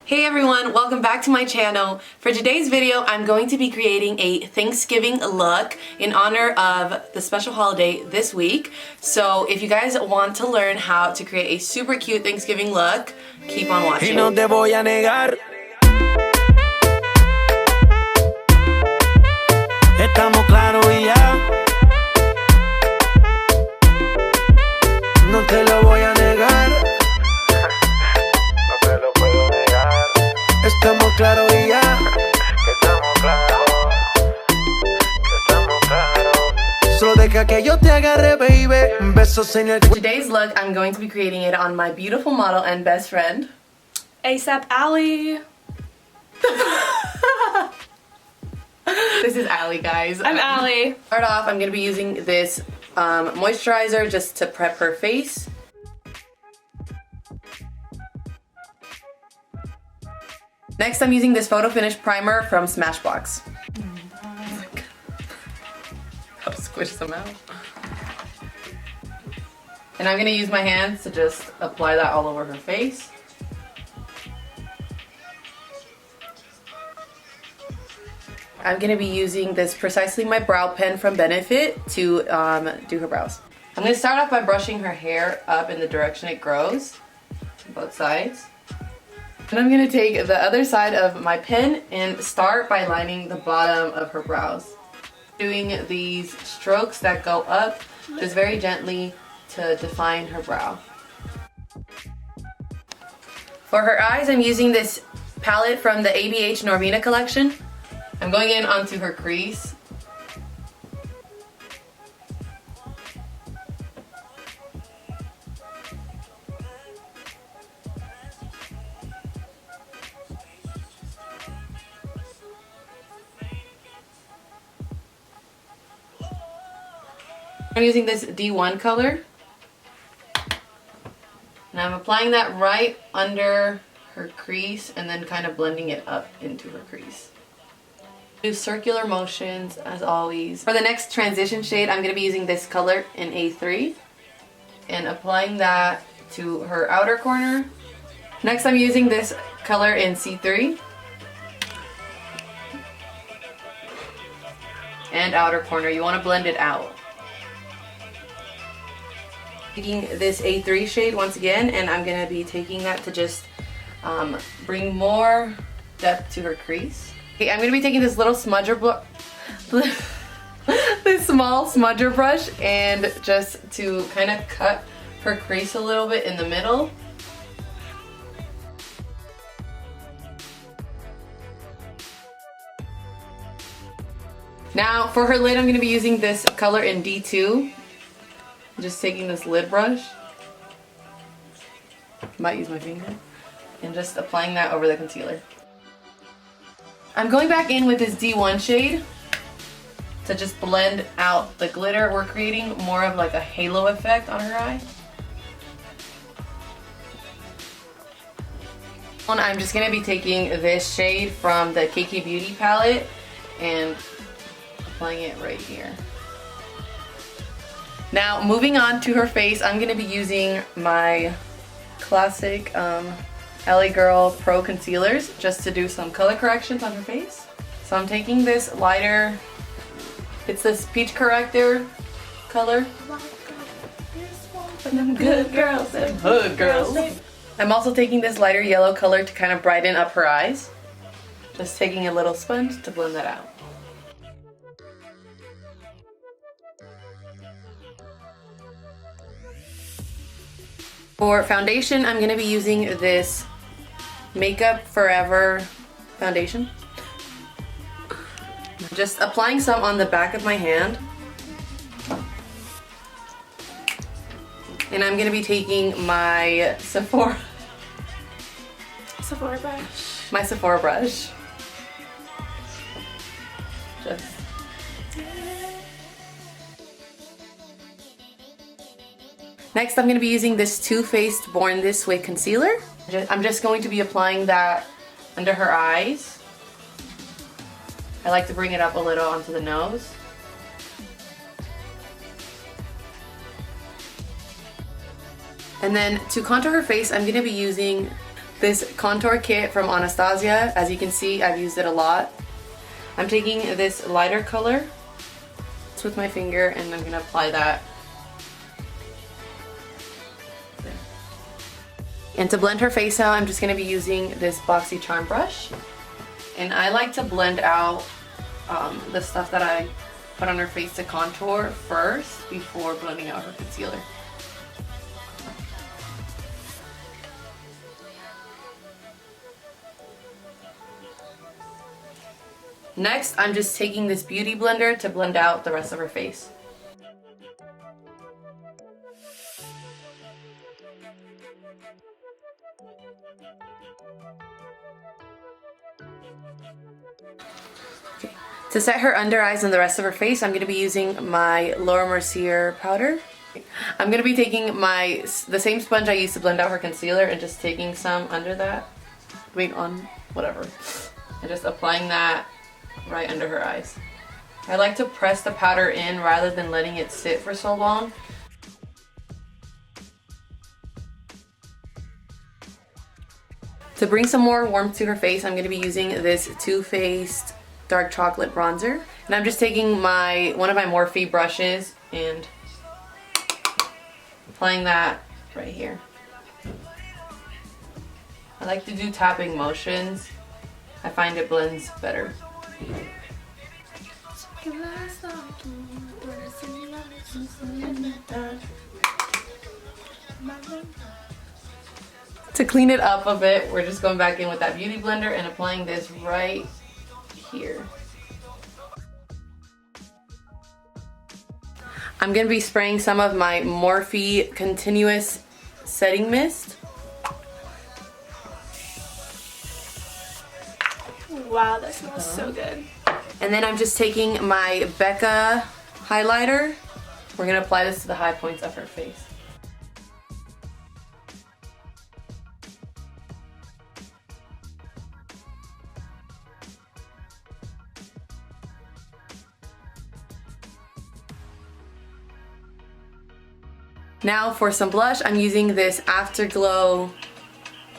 Hey everyone, welcome back to my channel. For today's video, I'm going to be creating a Thanksgiving look in honor of the special holiday this week. So if you guys want to learn how to create a super cute Thanksgiving look, keep on watching. No te voy a negar. Estamos claros y ya. No te lo voy a negar. No te lo puedo negar. Estamos claros y ya. Estamos claros. Estamos claros. Solo deja que yo te agarre, baby. Besos en el. Today's look, I'm going to be creating it on my beautiful model and best friend, ASAP Allie. This is Allie, guys. I'm Allie. Start off, I'm going to be using this moisturizer just to prep her face. Next, I'm using this Photo Finish Primer from SmashBox. I'll squish some out. And I'm going to use my hands to just apply that all over her face. I'm going to be using this Precisely My Brow pen from Benefit to do her brows. I'm going to start off by brushing her hair up in the direction it grows, both sides. And I'm going to take the other side of my pen and start by lining the bottom of her brows. Doing these strokes that go up just very gently to define her brow. For her eyes, I'm using this palette from the ABH Norvina collection. I'm going in onto her crease. I'm using this D1 color. And I'm applying that right under her crease and then kind of blending it up into her crease. Do circular motions as always. For the next transition shade, I'm going to be using this color in A3 and applying that to her outer corner. Next, I'm using this color in C3 and outer corner. You want to blend it out. Taking this A3 shade once again, and I'm going to be taking that to just bring more depth to her crease. Okay, I'm going to be taking this little smudger this small smudger brush and just to kind of cut her crease a little bit in the middle. Now for her lid, I'm going to be using this color in D2. I'm just taking this lid brush, might use my finger, and just applying that over the concealer. I'm going back in with this D1 shade to just blend out the glitter. We're creating more of like a halo effect on her eye. And I'm just going to be taking this shade from the KK Beauty palette and applying it right here. Now moving on to her face, I'm going to be using my classic LA Girl Pro Concealers just to do some color corrections on her face. So I'm taking this lighter, it's this Peach Corrector color. Good girls and hood girls. I'm also taking this lighter yellow color to kind of brighten up her eyes. Just taking a little sponge to blend that out. For foundation, I'm going to be using this Makeup Forever foundation. Just applying some on the back of my hand. And I'm going to be taking my Sephora brush. My Sephora brush. Just Next, I'm going to be using this Too Faced Born This Way concealer. I'm just going to be applying that under her eyes. I like to bring it up a little onto the nose. And then to contour her face, I'm going to be using this contour kit from Anastasia. As you can see, I've used it a lot. I'm taking this lighter color with my finger and I'm gonna apply that. And to blend her face out, I'm just gonna be using this Boxy Charm brush. And I like to blend out the stuff that I put on her face to contour first before blending out her concealer. Next, I'm just taking this beauty blender to blend out the rest of her face. Okay. To set her under eyes and the rest of her face, I'm going to be using my Laura Mercier powder. I'm going to be taking the same sponge I used to blend out her concealer and just taking some under that. Wait, on whatever. And just applying that right under her eyes. I like to press the powder in rather than letting it sit for so long. To bring some more warmth to her face, I'm going to be using this Too Faced dark chocolate bronzer. And I'm just taking one of my Morphe brushes and applying that right here. I like to do tapping motions. I find it blends better. To clean it up a bit, we're just going back in with that beauty blender and applying this right here. I'm going to be spraying some of my Morphe Continuous Setting Mist. Wow, that smells so good. And then I'm just taking my Becca highlighter. We're going to apply this to the high points of her face. Now for some blush, I'm using this Afterglow,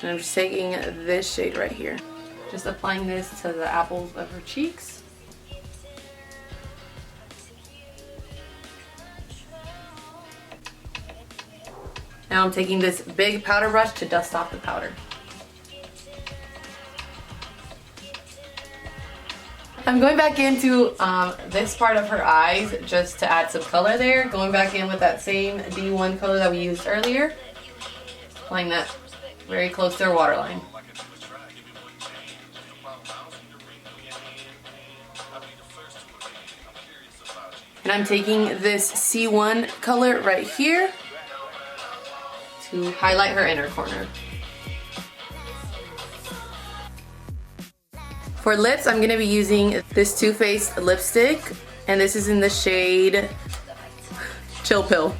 and I'm just taking this shade right here. Just applying this to the apples of her cheeks. Now I'm taking this big powder brush to dust off the powder. I'm going back into this part of her eyes just to add some color there. Going back in with that same D1 color that we used earlier. Applying that very close to her waterline. And I'm taking this C1 color right here to highlight her inner corner. For lips, I'm going to be using this Too Faced lipstick, and this is in the shade Chill Pill.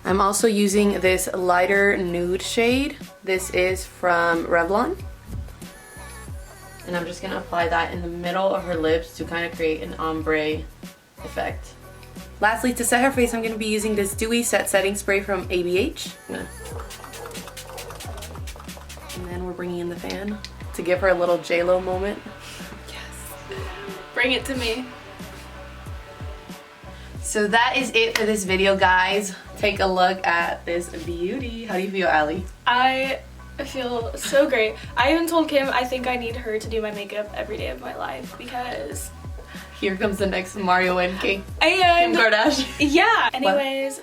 I'm also using this lighter nude shade. This is from Revlon. And I'm just going to apply that in the middle of her lips to kind of create an ombre effect. Lastly, to set her face, I'm going to be using this Dewy Set Setting Spray from ABH. And then we're bringing in the fan to give her a little J-Lo moment. Yes. Bring it to me. So that is it for this video, guys. Take a look at this beauty. How do you feel, Allie? I feel so great. I even told Kim I think I need her to do my makeup every day of my life because... Here comes the next Mario and Kim And Kardashian. yeah. Anyways,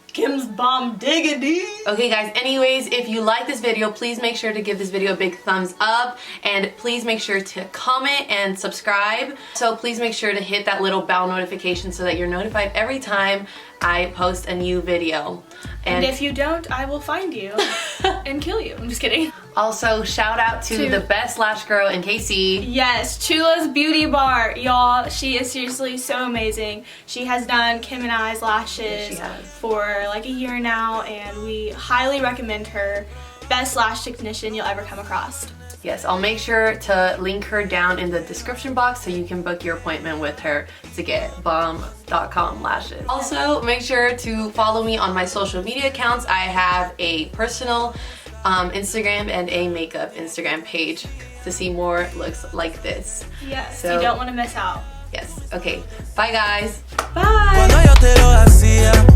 Kim's bomb diggity. Okay guys, anyways, if you like this video, please make sure to give this video a big thumbs up and please make sure to comment and subscribe. So please make sure to hit that little bell notification so that you're notified every time I post a new video. And if you don't, I will find you and kill you. I'm just kidding. Also, shout out to the best lash girl in KC. Yes, Chula's Beauty Bar. Y'all, she is seriously so amazing. She has done Kim and I's lashes for like a year now, and we highly recommend her. best lash technician you'll ever come across. Yes, I'll make sure to link her down in the description box so you can book your appointment with her to get Balm.com lashes. Also, make sure to follow me on my social media accounts. I have a personal Instagram and a makeup Instagram page to see more looks like this. Yes, So, you don't want to miss out. Yes, okay. Bye guys. Bye! Cuando yo te lo hacía